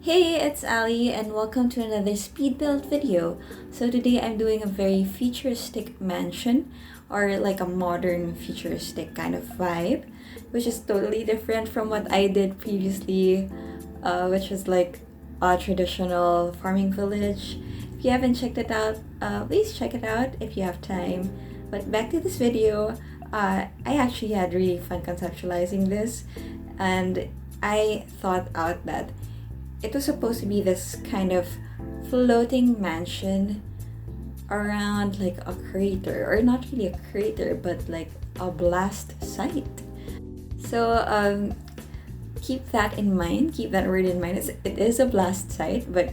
Hey, it's Ali and welcome to another Speedbuild video. So today I'm doing a very futuristic mansion or like a modern futuristic kind of vibe, which is totally different from what I did previously, which was like a traditional farming village. If you haven't checked it out, please check it out if you have time. But back to this video, I actually had really fun conceptualizing this, and I thought out that it was supposed to be this kind of floating mansion around like a crater, or not really a crater, but like a blast site. So keep that in mind, keep that word in mind. It is a blast site, but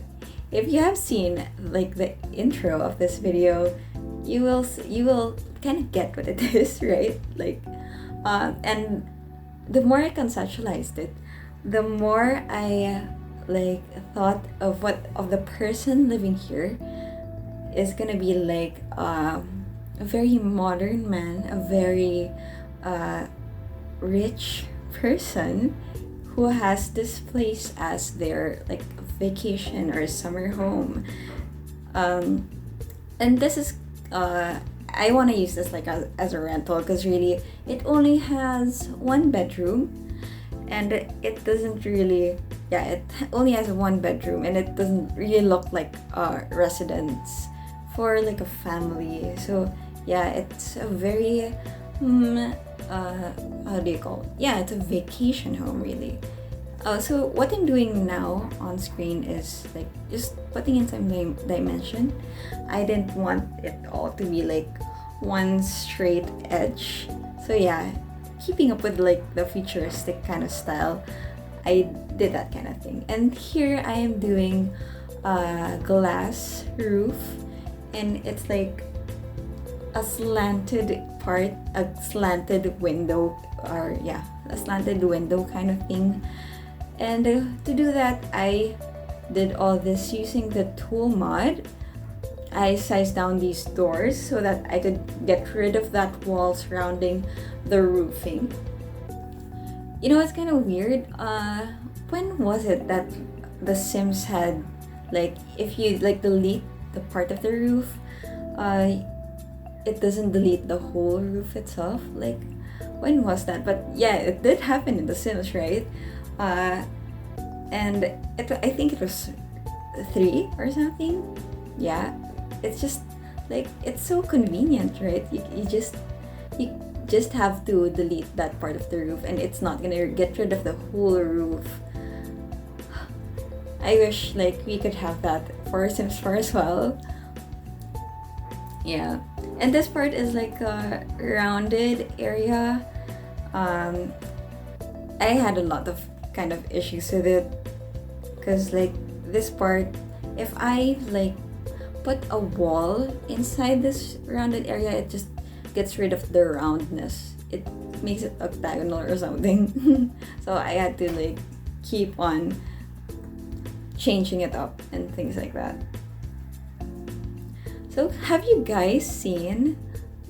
if you have seen like the intro of this video, you will kind of get what it is, right? Like and the more I conceptualized it, the more I like thought of the person living here is gonna be like a very modern man, a very rich person who has this place as their like vacation or summer home. And this is I want to use this like as a rental because really it only has one bedroom, and it doesn't really, it only has one bedroom, and it doesn't really look like a residence for like a family. So yeah, it's a very how do you call it? Yeah, it's a vacation home really. So what I'm doing now on screen is like just putting in some dimension. I didn't want it all to be like one straight edge. So yeah, keeping up with like the futuristic kind of style, I did that kind of thing. And here I am doing a glass roof, and it's like a slanted part, a slanted window, or yeah, a slanted window kind of thing. And to do that, I did all this using the tool mod. I sized down these doors so that I could get rid of that wall surrounding the roofing. You know, it's kind of weird. When was it that The Sims had like, if you like delete the part of the roof, it doesn't delete the whole roof itself? Like, when was that? But yeah, it did happen in The Sims, right? And I think it was 3 or something. Yeah, it's just like, it's so convenient, right? You just have to delete that part of the roof, and it's not gonna get rid of the whole roof. I wish like we could have that for Sims 4 as well. Yeah, and this part is like a rounded area. I had a lot of kind of issues with it because like this part, if I like put a wall inside this rounded area, it just gets rid of the roundness. It makes it octagonal or something. So I had to like keep on changing it up and things like that. So have you guys seen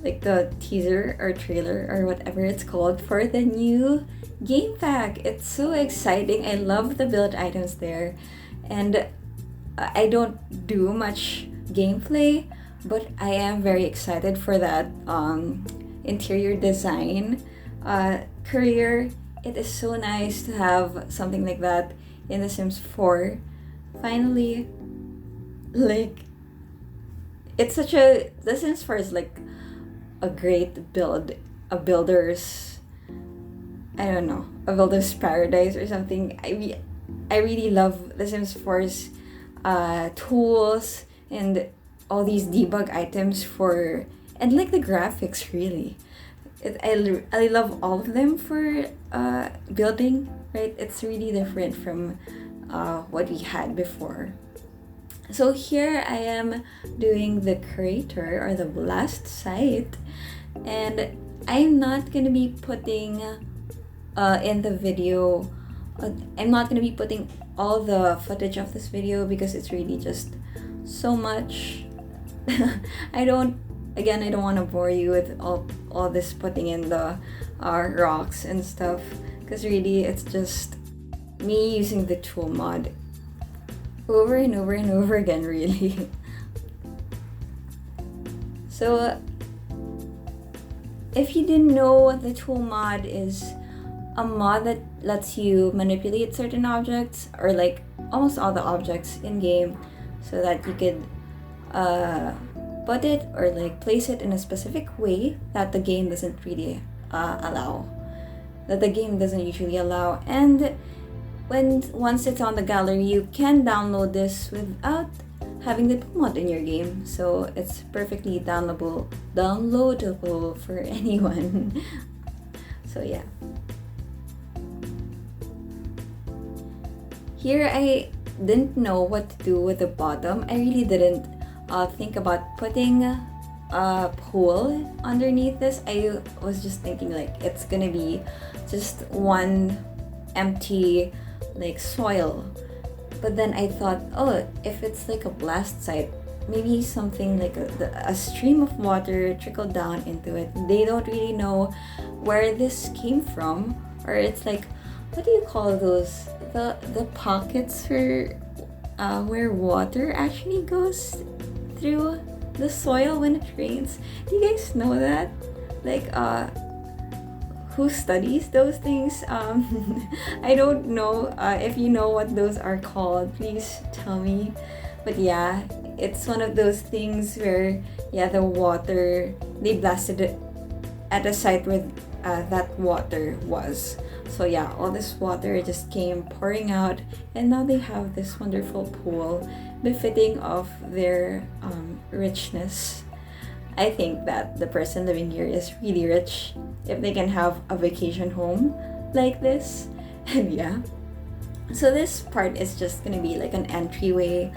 like the teaser or trailer or whatever it's called for the new game pack? It's so exciting. I love the build items there, and I don't do much gameplay, but I am very excited for that interior design career. It is so nice to have something like that in The Sims 4. Finally, like, it's such a, The Sims 4 is like a great build, a builder's, I don't know, a builder's paradise or something. I really love The Sims 4's tools and all these debug items for, and like the graphics really. I love all of them for building, right? It's really different from what we had before. So here I am doing the crater or the blast site, and I'm not gonna be putting in the video, I'm not gonna be putting all the footage of this video because it's really just so much. I don't want to bore you with all this putting in the rocks and stuff, because really it's just me using the tool mod over and over and over again, really. So if you didn't know, the tool mod is a mod that lets you manipulate certain objects, or like almost all the objects in game, so that you could put it or like place it in a specific way that the game doesn't really usually allow. And once it's on the gallery, you can download this without having the tool mod in your game, so it's perfectly downloadable for anyone. So yeah, here I didn't know what to do with the bottom. I really didn't think about putting a pool underneath this. I was just thinking like it's gonna be just one empty like soil. But then I thought, oh, if it's like a blast site, maybe something like a stream of water trickled down into it. They don't really know where this came from, or it's like, what do you call those? The pockets where water actually goes through the soil when it rains. Do you guys know that? Like, who studies those things? I don't know. If you know what those are called, please tell me. But yeah, it's one of those things where, yeah, the water, they blasted it at a site where that water was. So yeah, all this water just came pouring out, and now they have this wonderful pool befitting of their richness. I think that the person living here is really rich if they can have a vacation home like this. And yeah, so this part is just gonna be like an entryway.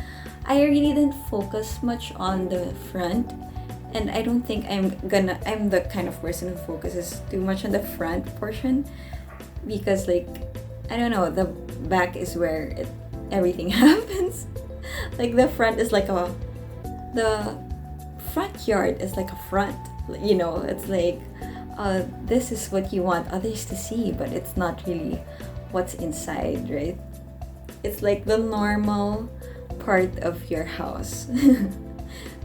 I really didn't focus much on the front, and I don't think I'm the kind of person who focuses too much on the front portion, because like, I don't know, the back is where everything happens. Like the front is like the front yard is like a front, you know, it's like this is what you want others to see, but it's not really what's inside, right? It's like the normal part of your house.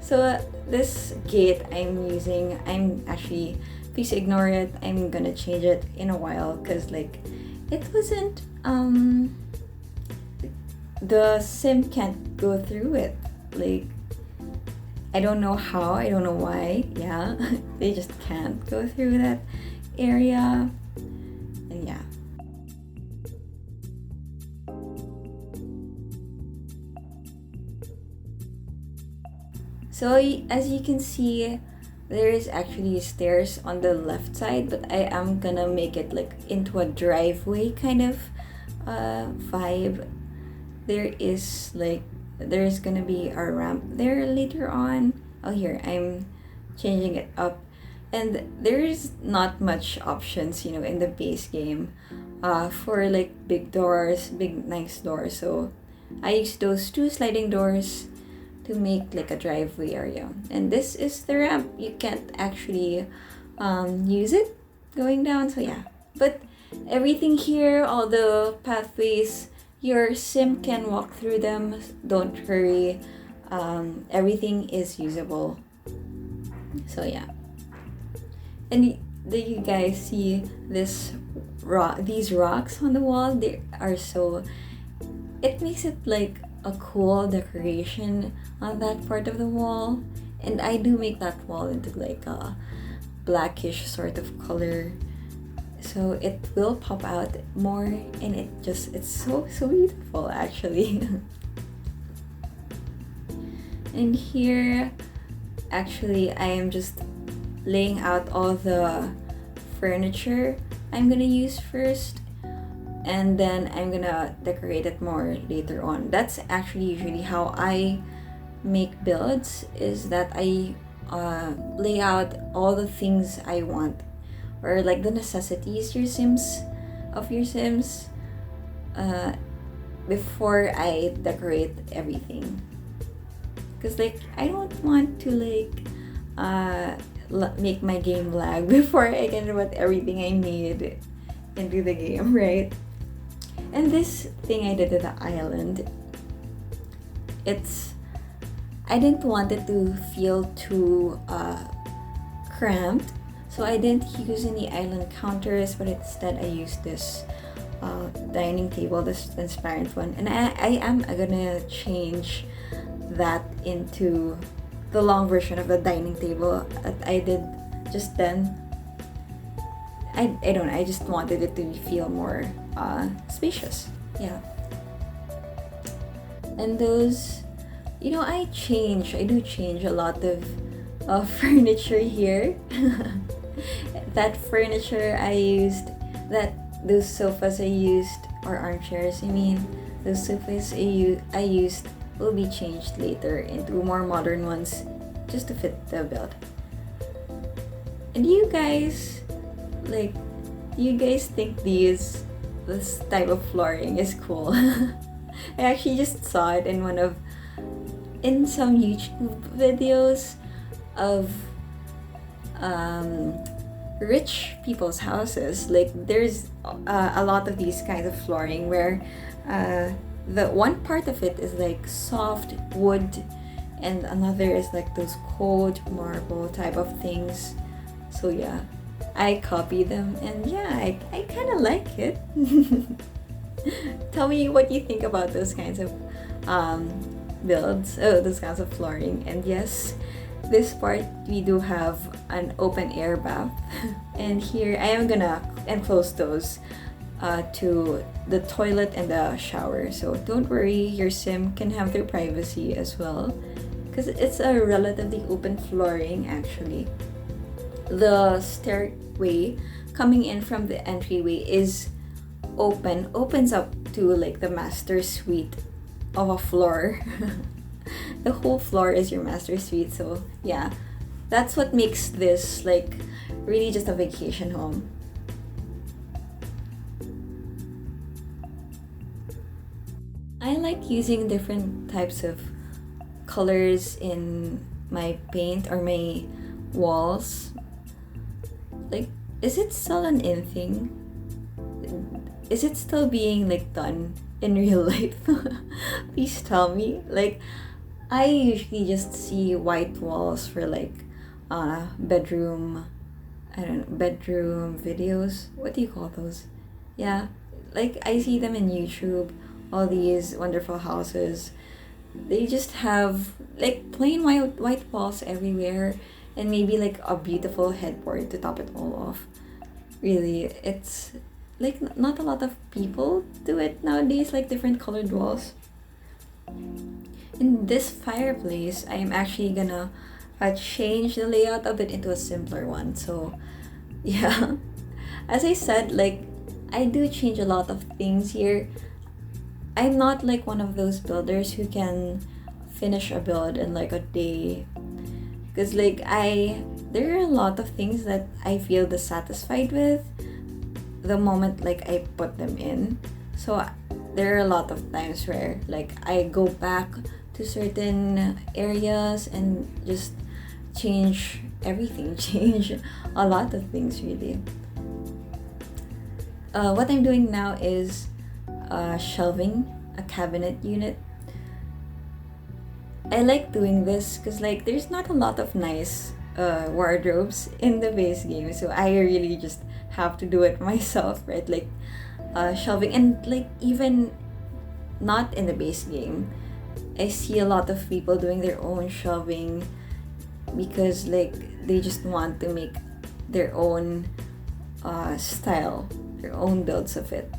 So this gate I'm actually, please ignore it, I'm gonna change it in a while, because like it wasn't the sim can't go through it. Like, I don't know how, I don't know why. Yeah, they just can't go through that area. And yeah. So as you can see, there is actually stairs on the left side, but I am gonna make it like into a driveway kind of vibe. There's gonna be a ramp there later on. Oh, here, I'm changing it up. And there's not much options, you know, in the base game for like big doors, big nice doors. So I used those two sliding doors to make like a driveway area. And this is the ramp. You can't actually use it going down, so yeah. But everything here, all the pathways, your sim can walk through them, don't worry. Everything is usable. So yeah. And do you guys see these rocks on the wall? They are so, it makes it like a cool decoration on that part of the wall. And I do make that wall into like a blackish sort of color, so it will pop out more, and it's so beautiful actually. And here actually I am just laying out all the furniture I'm gonna use first, and then I'm gonna decorate it more later on. That's actually usually how I make builds, is that I lay out all the things I want, or like the necessities of your sims before I decorate everything. Because like I don't want to like make my game lag before I can put everything I need into the game, right? And this thing I did at the island, I didn't want it to feel too cramped, so I didn't use any island counters, but instead I used this dining table, this transparent one, and I am gonna change that into the long version of the dining table that I did just then. I don't know, I just wanted it to feel more spacious. Yeah. And those, I do change a lot of furniture here. That furniture I used, those sofas I used, or armchairs, those sofas I used will be changed later into more modern ones just to fit the build. And you guys, do you guys think this type of flooring is cool? I actually just saw it in some YouTube videos of rich people's houses. Like, there's a lot of these kinds of flooring where the one part of it is like soft wood and another is like those cold marble type of things. So yeah, I copy them, and yeah, I kind of like it. Tell me what you think about those kinds of builds, those kinds of flooring. And yes, this part we do have an open air bath. And here I am gonna enclose those to the toilet and the shower, so don't worry, your sim can have their privacy as well, because it's a relatively open flooring. Actually, the stairway coming in from the entryway opens up to like the master suite of a floor. The whole floor is your master suite. So yeah, that's what makes this like really just a vacation home. I like using different types of colors in my paint or my walls. Like, is it still an in thing? Is it still being like done in real life? Please tell me. Like, I usually just see white walls for like bedroom videos. What do you call those? Yeah, like I see them in YouTube, all these wonderful houses. They just have like plain white walls everywhere, and maybe like a beautiful headboard to top it all off. Really, it's like not a lot of people do it nowadays, like different colored walls. In this fireplace, I am actually gonna change the layout of it into a simpler one. So yeah, as I said, like I do change a lot of things here. I'm not like one of those builders who can finish a build in like a day, because like there are a lot of things that I feel dissatisfied with the moment like I put them in. So there are a lot of times where like I go back to certain areas and just change everything, change a lot of things really. What I'm doing now is shelving a cabinet unit. I like doing this because like there's not a lot of nice wardrobes in the base game, so I really just have to do it myself, right? Like shelving, and like even not in the base game, I see a lot of people doing their own shelving because like they just want to make their own style, their own builds of it.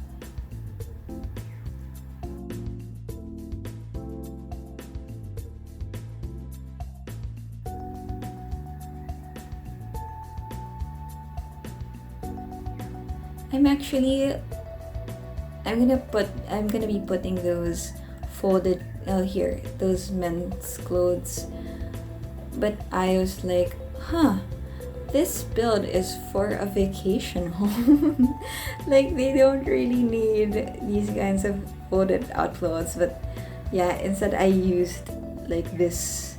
I'm gonna be putting those folded here, those men's clothes. But I was like, this build is for a vacation home. Like they don't really need these kinds of folded out clothes. But yeah, instead I used like this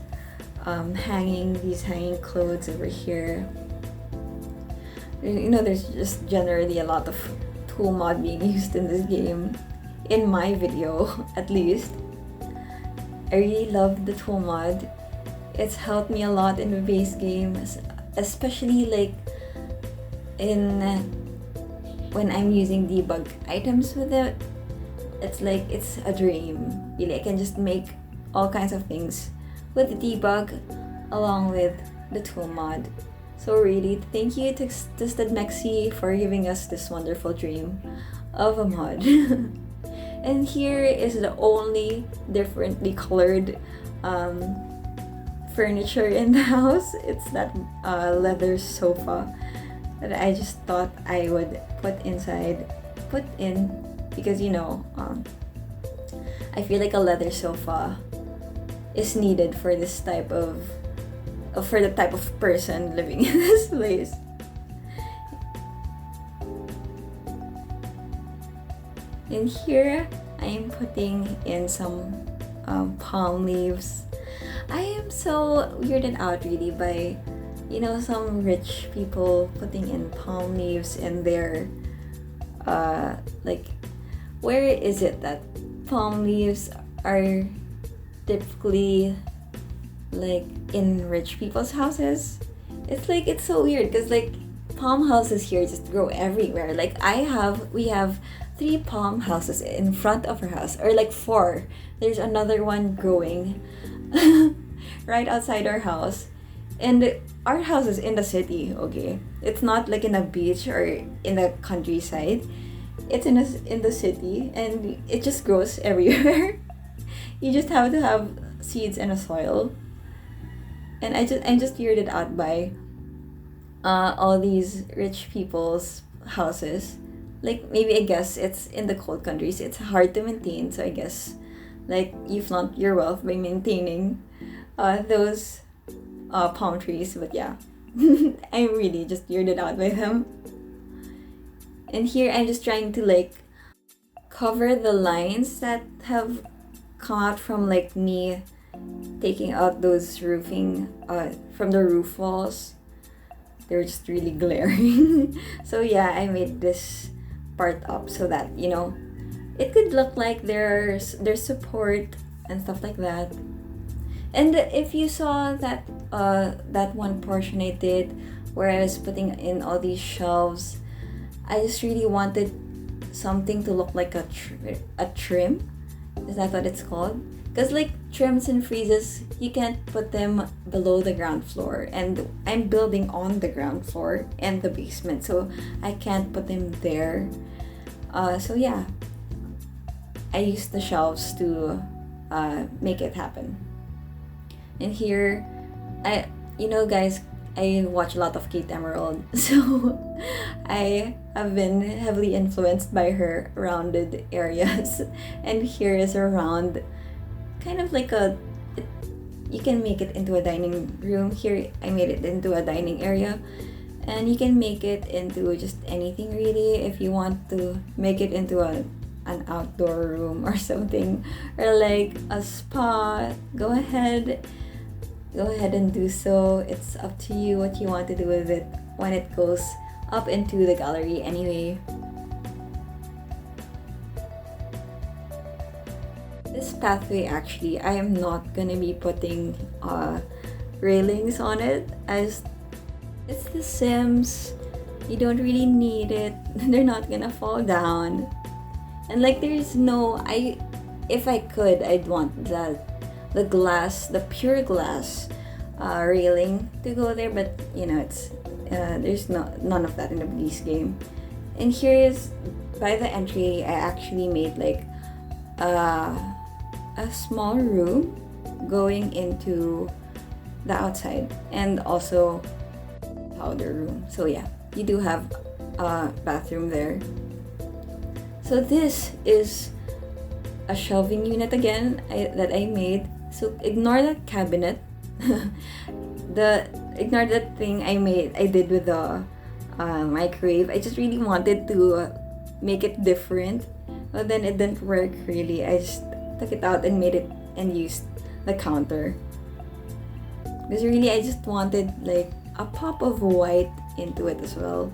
these hanging clothes over here. There's just generally a lot of tool mod being used in this game, in my video at least. I really love the tool mod. It's helped me a lot in the base game, especially like in when I'm using debug items with it. It's like it's a dream. Really, I can just make all kinds of things with the debug along with the tool mod. So really, thank you to Mexi for giving us this wonderful dream of a mod. And here is the only differently colored furniture in the house. It's that leather sofa that I just thought I would put in because I feel like a leather sofa is needed for this type of for the type of person living in this place. And here I am putting in some palm leaves. I am so weirded out really by some rich people putting in palm leaves in their like, where is it that palm leaves are typically like in rich people's houses? It's like, it's so weird because like palm houses here just grow everywhere. Like we have 3 palm houses in front of our house, or like 4. There's another one growing right outside our house, and our house is in the city. Okay, it's not like in a beach or in the countryside. It's in the city, and it just grows everywhere. You just have to have seeds in a soil. And I'm just weirded out by all these rich people's houses. Like, maybe I guess it's in the cold countries, it's hard to maintain, so I guess like you flaunt your wealth by maintaining those palm trees. But yeah, I'm really just weirded out by them. And here I'm just trying to like cover the lines that have come out from like me taking out those roofing from the roof walls. They're just really glaring. So yeah, I made this part up so that it could look like there's support and stuff like that. And if you saw that that one portion I did where I was putting in all these shelves, I just really wanted something to look like a trim. Is that what it's called? Because like trims and freezes, you can't put them below the ground floor, and I'm building on the ground floor and the basement, so I can't put them there. So yeah, I used the shelves to make it happen. And here, guys, I watch a lot of Kate Emerald, so I have been heavily influenced by her rounded areas. And here is a round, kind of like you can make it into a dining room. Here I made it into a dining area, and you can make it into just anything really. If you want to make it into an outdoor room or something, or like a spa, go ahead and do so. It's up to you what you want to do with it when it goes up into the gallery anyway. This pathway, actually, I am not gonna be putting railings on it, as it's The Sims. You don't really need it. They're not gonna fall down. And like, there's no, if I could, I'd want the glass, the pure glass railing to go there, but it's there's none of that in the base game. And here is, by the entry, I actually made like a small room going into the outside, and also powder room. So yeah, you do have a bathroom there. So this is a shelving unit again that I made. So ignore that cabinet. Ignore that thing I did with the microwave. I just really wanted to make it different, but then it didn't work really. I just took it out and made it and used the counter, because really I just wanted like a pop of white into it as well.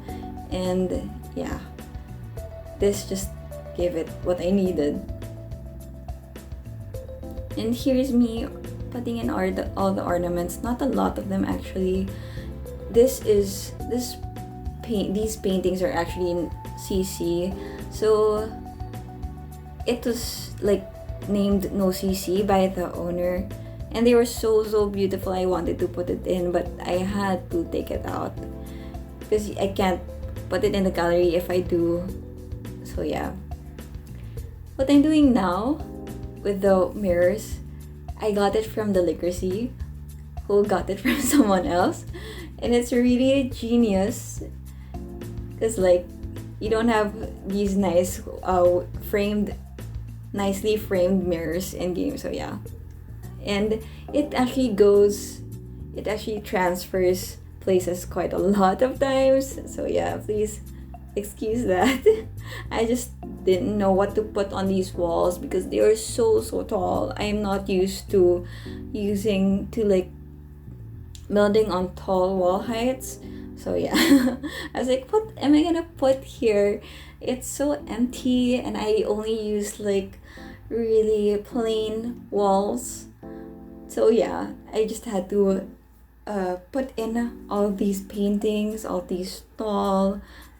And yeah, this just gave it what I needed. And here's me putting in all the ornaments. Not a lot of them actually. These paintings are actually in CC. So it was like named NoCC by the owner, and they were so beautiful. I wanted to put it in, but I had to take it out because I can't put it in the gallery if I do. So yeah, what I'm doing now with the mirrors, I got it from the Liquorsy, who got it from someone else, and it's really genius because like you don't have these nice nicely framed mirrors in games. So yeah, and it actually transfers places quite a lot of times. So yeah, please excuse that. I just didn't know what to put on these walls because they are so tall. I am not used to building on tall wall heights. So yeah, I was like, what am I gonna put here? It's so empty, and I only use like really plain walls. So yeah, I just had to put in all these paintings, all these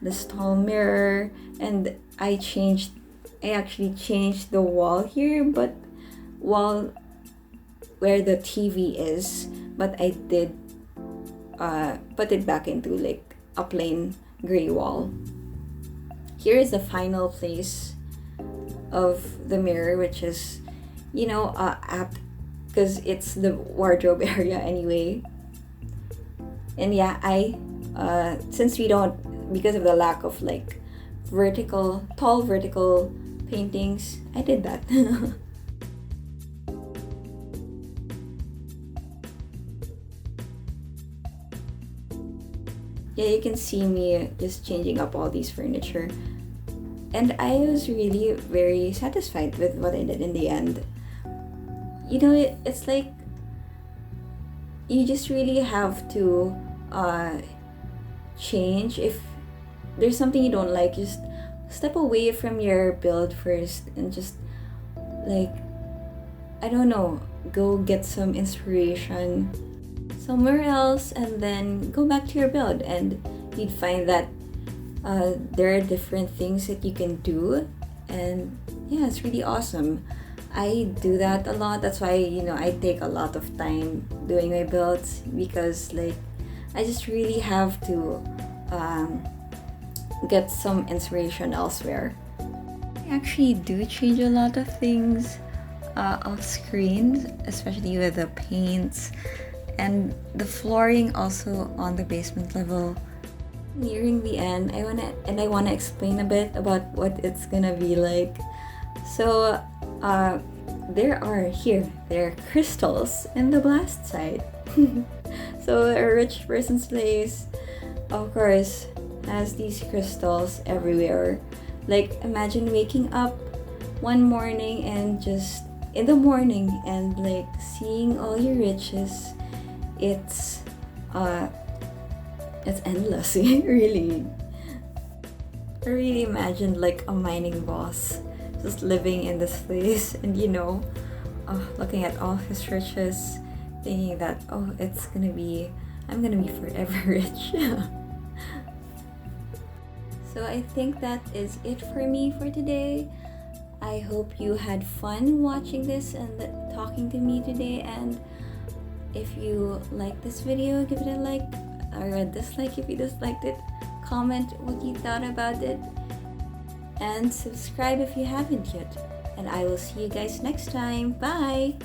this tall mirror, and I actually changed the wall here, but wall where the TV is, but I did put it back into like a plain gray wall. Here is the final place of the mirror, which is, apt because it's the wardrobe area anyway. And yeah, since we don't, because of the lack of like tall vertical paintings, I did that. Yeah, you can see me just changing up all these furniture. And I was really very satisfied with what I did in the end. It's like you just really have to change. If there's something you don't like, just step away from your build first and just like, I don't know, go get some inspiration somewhere else and then go back to your build, and you'd find that there are different things that you can do, and yeah, it's really awesome. I do that a lot. That's why I take a lot of time doing my builds, because like I just really have to get some inspiration elsewhere. I actually do change a lot of things off screen, especially with the paints and the flooring also on the basement level. Nearing the end, I wanna explain a bit about what it's gonna be like. So there are crystals in the blast site. So a rich person's place, of course, has these crystals everywhere. Like imagine waking up one morning and just in the morning and like seeing all your riches. It's endless. Really. I really imagined like a mining boss just living in this place, and looking at all his riches, thinking that I'm gonna be forever rich. So I think that is it for me for today. I hope you had fun watching this and talking to me today, and if you like this video, give it a like or a dislike if you disliked it. Comment what you thought about it, and subscribe if you haven't yet. And I will see you guys next time. Bye!